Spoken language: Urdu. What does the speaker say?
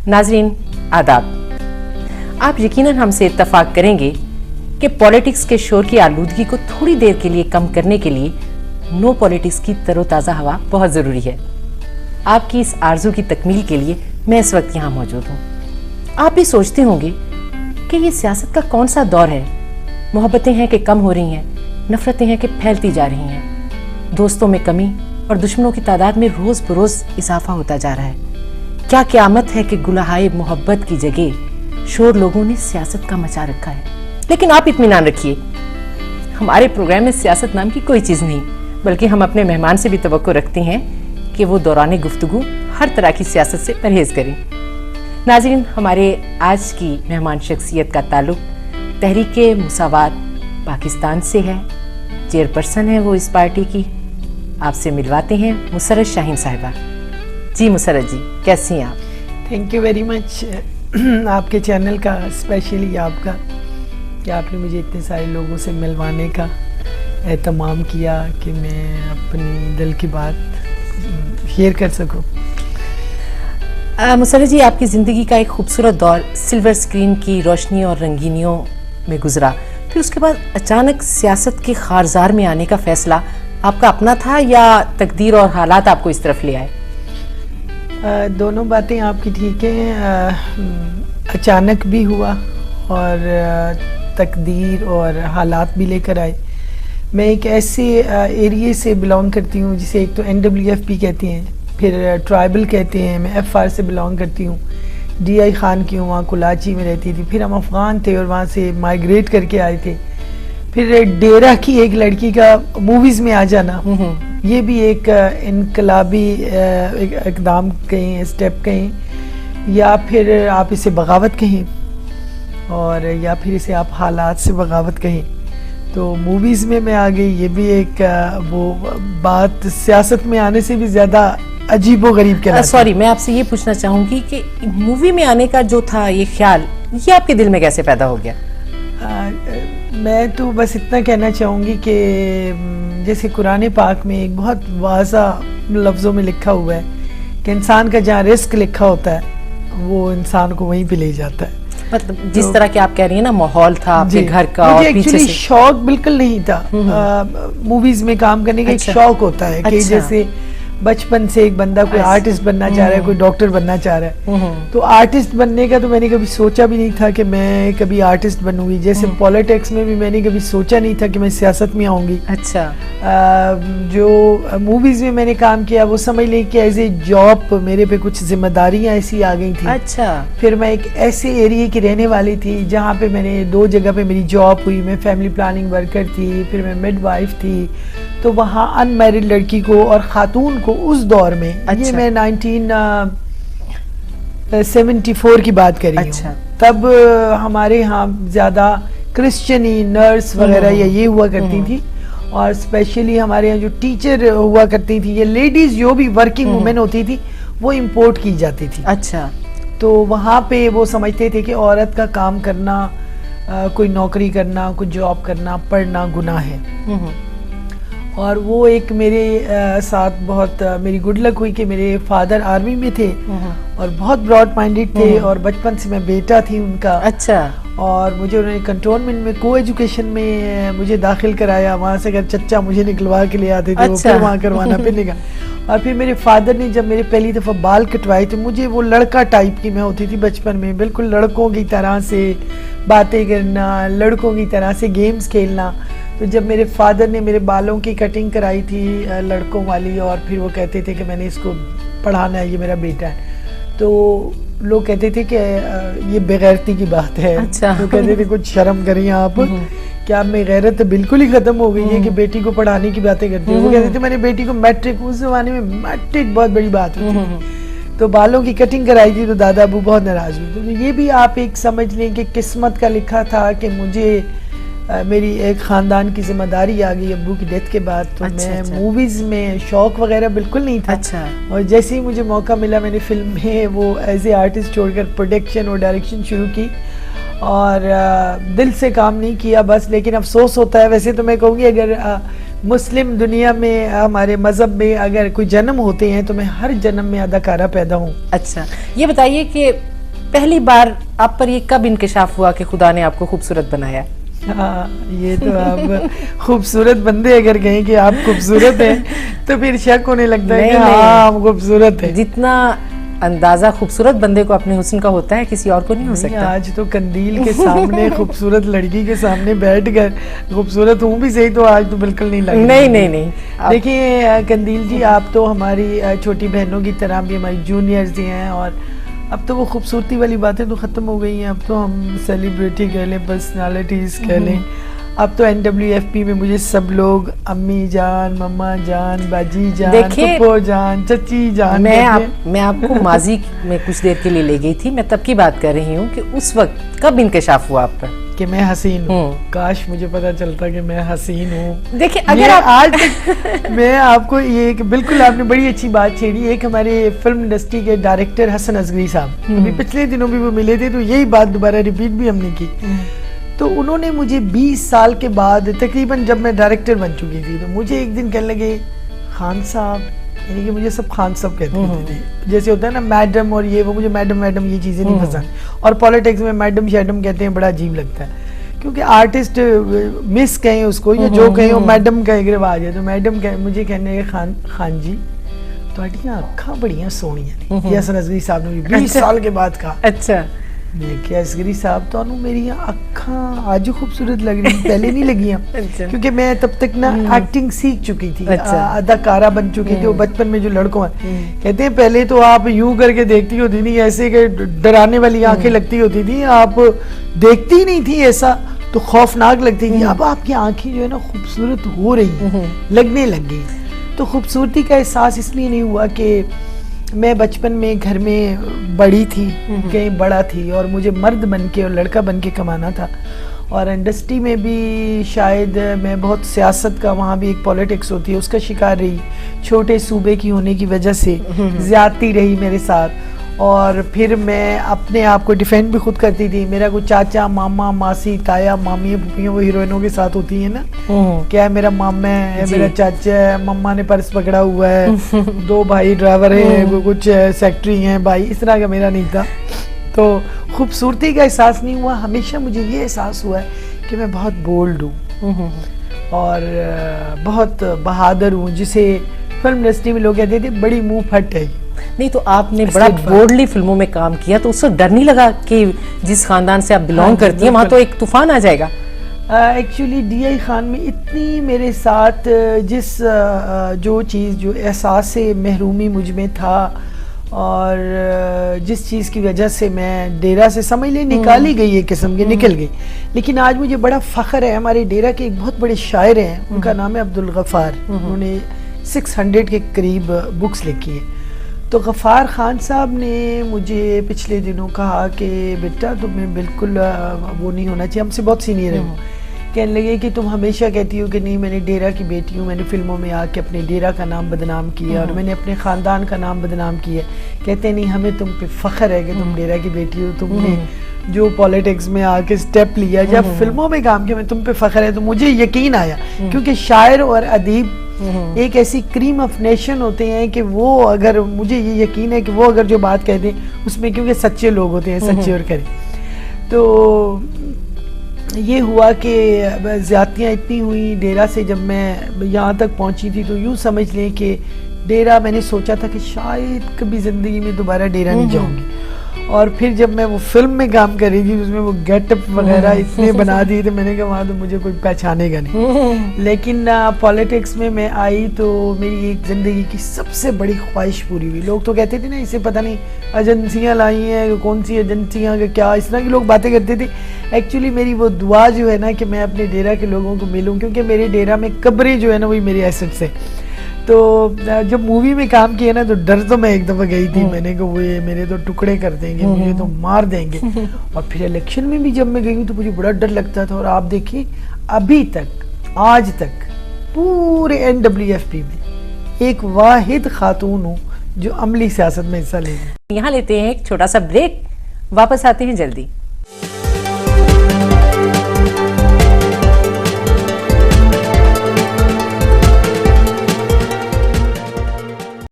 ناظرین آداب. آپ یقیناً ہم سے اتفاق کریں گے کہ پولیٹکس کے شور کی آلودگی کو تھوڑی دیر کے لیے کم کرنے کے لیے نو پولیٹکس کی تر و تازہ ہوا بہت ضروری ہے. آپ کی اس آرزو کی تکمیل کے لیے میں اس وقت یہاں موجود ہوں. آپ بھی سوچتے ہوں گے کہ یہ سیاست کا کون سا دور ہے. محبتیں ہیں کہ کم ہو رہی ہیں, نفرتیں ہیں کہ پھیلتی جا رہی ہیں, دوستوں میں کمی اور دشمنوں کی تعداد میں روز بروز اضافہ ہوتا جا رہا ہے. کیا قیامت ہے کہ گلہائے محبت کی جگہ شور لوگوں نے سیاست کا مچا رکھا ہے. لیکن آپ اطمینان رکھیے, ہمارے پروگرام میں سیاست نام کی کوئی چیز نہیں, بلکہ ہم اپنے مہمان سے بھی توقع رکھتے ہیں کہ وہ دوران گفتگو ہر طرح کی سیاست سے پرہیز کریں. ناظرین, ہمارے آج کی مہمان شخصیت کا تعلق تحریک مساوات پاکستان سے ہے. چیئرپرسن ہے وہ اس پارٹی کی. آپ سے ملواتے ہیں مسرت شاہین صاحبہ. جی مسرت جی, کیسی ہیں آپ؟ تھینک یو ویری مچ آپ کے چینل کا, اسپیشلی آپ کا, کہ آپ نے مجھے اتنے سارے لوگوں سے ملوانے کا اہتمام کیا کہ میں اپنی دل کی بات شیئر کر سکوں. مسرت جی, آپ کی زندگی کا ایک خوبصورت دور سلور اسکرین کی روشنی اور رنگینیوں میں گزرا. پھر اس کے بعد اچانک سیاست کے خارزار میں آنے کا فیصلہ آپ کا اپنا تھا یا تقدیر اور حالات آپ کو اس طرف لے آئے؟ دونوں باتیں آپ کی ٹھیک ہیں. اچانک بھی ہوا اور تقدیر اور حالات بھی لے کر آئے. میں ایک ایسے ایریے سے بلانگ کرتی ہوں جسے ایک تو NWFP کہتے ہیں, پھر ٹرائبل کہتے ہیں. میں FR سے بلانگ کرتی ہوں, DI خان کی ہوں, وہاں کلاچی میں رہتی تھی. پھر ہم افغان تھے اور وہاں سے مائیگریٹ کر کے آئے تھے. پھر ڈیرہ کی ایک لڑکی کا موویز میں آ جانا, یہ بھی ایک انقلابی اقدام کہیں, اسٹیپ کہیں, یا پھر آپ اسے بغاوت کہیں, اور یا پھر اسے آپ حالات سے بغاوت کہیں. تو موویز میں آ گئی. یہ بھی ایک وہ بات سیاست میں آنے سے بھی زیادہ عجیب و غریب کہلاتی ہے. سوری, میں آپ سے یہ پوچھنا چاہوں گی کہ مووی میں آنے کا جو تھا یہ خیال, یہ آپ کے دل میں کیسے پیدا ہو گیا؟ میں تو بس اتنا کہنا چاہوں گی کہ جیسے قرآن پاک میں ایک بہت واضح لفظوں میں لکھا ہوا ہے کہ انسان کا جہاں رزق لکھا ہوتا ہے وہ انسان کو وہیں پہ لے جاتا ہے. مطلب جس طرح کہ آپ کہہ رہی ہیں نا, ماحول تھا آپ کے گھر کا, اور پیچھے سے شوق بالکل نہیں تھا. موویز میں کام کرنے کا ایک شوق ہوتا ہے کہ جیسے بچپن سے ایک بندہ کوئی آرٹسٹ بننا چاہ رہا ہے, کوئی ڈاکٹر بننا چاہ رہا ہے. تو آرٹسٹ بننے کا تو میں نے کبھی سوچا بھی نہیں تھا کہ میں کبھی آرٹسٹ بنوں گی. جیسے پولیٹکس میں بھی میں نے کبھی سوچا نہیں تھا کہ میں سیاست میں آؤں گی. اچھا, جو موویز میں نے کام کیا وہ سمجھ لیں کہ ایز اے جاب میرے پہ کچھ ذمہ داریاں ایسی آ گئی تھیں. اچھا, پھر میں ایک ایسے ایریے کی رہنے والی تھی جہاں پہ میں نے 2 جگہ پہ میری جاب ہوئی. میں فیملی پلاننگ ورکر تھی, پھر میں مڈ وائف تھی. تو وہاں ان میرڈ لڑکی کو اور خاتون کو اس دور میں, یہ میں 1974 کی بات کر رہی ہوں, تب ہمارے ہاں زیادہ کرسچنی نرس وغیرہ یا یہ ہوا کرتی تھی, اور اسپیشلی ہمارے یہاں جو ٹیچر ہوا کرتی تھی, یہ لیڈیز جو بھی ورکنگ وومن ہوتی تھی وہ امپورٹ کی جاتی تھی. اچھا, تو وہاں پہ وہ سمجھتے تھے کہ عورت کا کام کرنا, کوئی نوکری کرنا, کوئی جاب کرنا, پڑھنا گناہ ہے. اور وہ ایک میرے ساتھ بہت میری گڈ لک ہوئی کہ میرے فادر آرمی میں تھے اور بہت براڈ مائنڈیڈ تھے, اور بچپن سے میں بیٹا تھی ان کا. اچھا, اور مجھے انہوں نے کنٹونمنٹ میں کو ایجوکیشن میں مجھے داخل کرایا. وہاں سے اگر چچا مجھے نکلوا کے لے آتے تھے, وہ پھر وہاں کروانا پھرنے کا. اور پھر میرے فادر نے جب میرے پہلی دفعہ بال کٹوائے تو مجھے وہ لڑکا ٹائپ کی میں ہوتی تھی بچپن میں, بالکل لڑکوں کی طرح سے باتیں کرنا, لڑکوں کی طرح سے گیمز کھیلنا. تو جب میرے فادر نے میرے بالوں کی کٹنگ کرائی تھی لڑکوں والی, اور پھر وہ کہتے تھے کہ میں نے اس کو پڑھانا ہے, یہ میرا بیٹا ہے, تو لوگ کہتے تھے کہ یہ بغیرتی کی بات ہے. تو کہتے تھے کچھ شرم کریں آپ, کہ آپ میں غیرت بالکل ہی ختم ہو گئی ہے کہ بیٹی کو پڑھانے کی باتیں کرتے ہیں. وہ کہتے تھے میں نے بیٹی کو میٹرک, اس زمانے میں میٹرک بہت بڑی بات ہوتی تھی, تو بالوں کی کٹنگ کرائی تھی, تو دادا ابو بہت ناراض ہوئے. تو یہ بھی آپ ایک سمجھ لیں کہ قسمت کا لکھا تھا کہ مجھے میری ایک خاندان کی ذمہ داری آ گئی ابو کی ڈیتھ کے بعد. تو میں موویز میں شوق وغیرہ بالکل نہیں تھا, اور جیسے ہی مجھے موقع ملا میں نے فلم میں وہ ایز اے آرٹسٹ چھوڑ کر پروڈکشن اور ڈائریکشن شروع کی, اور دل سے کام نہیں کیا بس. لیکن افسوس ہوتا ہے, ویسے تو میں کہوں گی اگر مسلم دنیا میں ہمارے مذہب میں اگر کوئی جنم ہوتے ہیں تو میں ہر جنم میں اداکارہ پیدا ہوں. اچھا, یہ بتائیے کہ پہلی بار آپ پر یہ کب انکشاف ہوا کہ خدا نے آپ کو خوبصورت بنایا؟ ہاں یہ تو آپ خوبصورت بندے اگر کہیں کہ آپ خوبصورت ہیں تو پھر شک ہونے لگتا ہے کہ ہاں ہم خوبصورت ہیں. جتنا اندازہ خوبصورت بندے کو اپنے حسن کا ہوتا ہے کسی اور کو نہیں ہو سکتا. آج تو قندیل کے سامنے خوبصورت لڑکی کے سامنے بیٹھ کر خوبصورت ہوں بھی صحیح تو آج تو بالکل نہیں لگ رہا. نہیں. دیکھیے قندیل جی آپ تو ہماری چھوٹی بہنوں کی طرح بھی ہماری جونیئرز ہی ہیں اور اب تو وہ خوبصورتی والی باتیں تو ختم ہو گئی ہیں. اب تو ہم سیلیبریٹی کہہ لیں, پرسنالٹیز کہہ لیں. اب تو NWFP میں مجھے سب لوگ امی جان, مما جان, باجی جان, پھپھو جان, چچی جان. میں آپ کو ماضی میں کچھ دیر کے لیے لے گئی تھی. میں تب کی بات کر رہی ہوں کہ اس وقت کب انکشاف ہوا آپ پر کہ میں حسین ہوں. کاش مجھے پتا چلتا کہ میں حسین ہوں. دیکھیں اگر آج تک میں آپ کو یہ بالکل آپ نے بڑی اچھی بات چھیڑی. ایک ہمارے فلم انڈسٹری کے ڈائریکٹر حسن اصغری صاحب ابھی پچھلے دنوں بھی وہ ملے تھے تو یہی بات دوبارہ ریپیٹ بھی ہم نے کی. تو انہوں نے مجھے 20 سال کے بعد تقریباً جب میں ڈائریکٹر بن چکی تھی تو مجھے ایک دن کہنے لگے خان صاحب, یعنی کہ مجھے سب خان صاحب کہتے ہوتے تھے جیسے ہوتا ہے نا میڈم اور یہ وہ, مجھے میڈم یہ چیزیں نہیں پسند. اور پالیٹکس میں میڈم شیڈم کہتے ہیں بڑا عجیب لگتا ہے کیونکہ آرٹسٹ مس کہیں اس کو یا جو کہیں وہ میڈم کا ایک رواج ہے. تو میڈم مجھے کہنے لگے خان جی تہاڈیاں اکھاں بڑیاں سونیاں نے. یہ حسن اصغری صاحب نے 20 سال کے بعد کہا. اچھا میں کہ اصغری صاحب تو میری اکھاں آج خوبصورت لگ رہی, پہلے نہیں لگیاں کیونکہ میں تب تک نا ایکٹنگ سیکھ چکی تھی, اداکارہ بن چکی تھی. وہ بچپن میں جو لڑکوں کہتے ہیں پہلے تو آپ یوں کر کے دیکھتی ہوتی تھی ایسے کہ ڈرانے والی آنکھیں لگتی ہوتی تھی, آپ دیکھتی نہیں تھی ایسا تو خوفناک لگتی تھی. اب آپ کی آنکھیں جو ہے نا خوبصورت ہو رہی لگنے لگ گئی. تو خوبصورتی کا احساس اس لیے نہیں ہوا کہ میں بچپن میں گھر میں بڑی تھی, کہیں بڑا تھی اور مجھے مرد بن کے اور لڑکا بن کے کمانا تھا. اور انڈسٹری میں بھی شاید میں بہت سیاست کا, وہاں بھی ایک پالیٹکس ہوتی ہے اس کا شکار رہی. چھوٹے صوبے کی ہونے کی وجہ سے زیادتی رہی میرے ساتھ. اور پھر میں اپنے آپ کو ڈیفینڈ بھی خود کرتی تھی. میرا کوئی چاچا, ماما, ماسی, تایا, مامیاں, پھوپھیاں وہ ہیروئنوں کے ساتھ ہوتی ہیں نا, کیا ہے میرا ماما ہے, میرا چاچا ہے, مما نے پرس پکڑا ہوا ہے, 2 بھائی ڈرائیور ہیں, کچھ سیکٹری ہیں بھائی, اس طرح کا میرا نہیں تھا. تو خوبصورتی کا احساس نہیں ہوا. ہمیشہ مجھے یہ احساس ہوا ہے کہ میں بہت بولڈ ہوں اور بہت بہادر ہوں, جسے فلم انڈسٹری میں لوگ کہتے تھے بڑی منہ پھٹ ہے. نہیں تو آپ نے بڑا بورڈلی فلموں میں کام کیا تو اس وقت ڈر نہیں لگا کہ جس خاندان سے آپ بلونگ کرتی ہیں وہاں تو ایک طوفان آ جائے گا؟ ایکچولی ڈی آئی خان میں اتنی میرے ساتھ جو احساس محرومی مجھ میں تھا اور جس چیز کی وجہ سے میں ڈیرہ سے سمجھ لیں نکالی گئی ایک قسم کی, نکل گئی. لیکن آج مجھے بڑا فخر ہے, ہمارے ڈیرہ کے ایک بہت بڑے شاعر ہیں, ان کا نام ہے عبدالغفار. انہوں نے 600 کے قریب بکس لکھی ہیں. تو غفار خان صاحب نے مجھے پچھلے دنوں کہا کہ بیٹا تمہیں بالکل وہ نہیں ہونا چاہیے, ہم سے بہت سینئر ہیں. کہنے لگے کہ تم ہمیشہ کہتی ہو کہ نہیں میں نے ڈیرہ کی بیٹی ہوں, میں نے فلموں میں آ کے اپنے ڈیرہ کا نام بدنام کیا اور میں نے اپنے خاندان کا نام بدنام کیا. کہتے نہیں ہمیں تم پہ فخر ہے کہ تم ڈیرہ کی بیٹی ہو, تم نے جو پالیٹکس میں آ کے سٹیپ لیا, جب فلموں میں کام کیا, میں تم پہ فخر ہے. تو مجھے یقین آیا کیونکہ شاعر اور ادیب ایک ایسی کریم آف نیشن ہوتے ہیں کہ وہ اگر مجھے یہ یقین ہے کہ وہ اگر جو بات کہہ دیں اس میں کیونکہ سچے لوگ ہوتے ہیں, سچے اور کریں. تو یہ ہوا کہ زیادتیاں اتنی ہوئی ڈیرہ سے. جب میں یہاں تک پہنچی تھی تو یوں سمجھ لیں کہ ڈیرہ میں نے سوچا تھا کہ شاید کبھی زندگی میں دوبارہ ڈیرہ نہیں جاؤں گی. اور پھر جب میں وہ فلم میں کام کر رہی تھی اس میں وہ گیٹ اپ وغیرہ اتنے بنا دیے تھے, میں نے کہا وہاں تو مجھے کوئی پہچانے گا نہیں. لیکن پالیٹکس میں میں آئی تو میری ایک زندگی کی سب سے بڑی خواہش پوری ہوئی. لوگ تو کہتے تھے نا اسے پتہ نہیں ایجنسیاں لائی ہیں, کون سی ایجنسیاں کا کیا, اس طرح کے لوگ باتیں کرتے تھے. ایکچولی میری وہ دعا جو ہے نا کہ میں اپنے ڈیرہ کے لوگوں کو ملوں, کیونکہ میرے ڈیرہ میں قبریں جو ہے نا وہی میری ایسٹس ہیں. تو جب مووی میں کام کیا نا تو ڈر تو میں ایک دفعہ گئی تھی, میں نے کہا وہ میرے تو ٹکڑے کر دیں گے, مجھے تو مار دیں گے. اور پھر الیکشن میں بھی جب میں گئی تو مجھے بڑا ڈر لگتا تھا. اور آپ دیکھیں ابھی تک آج تک پورے NWFP میں ایک واحد خاتون ہوں جو عملی سیاست میں حصہ لے رہی ہے. یہاں لیتے ہیں ایک چھوٹا سا بریک, واپس آتے ہیں جلدی.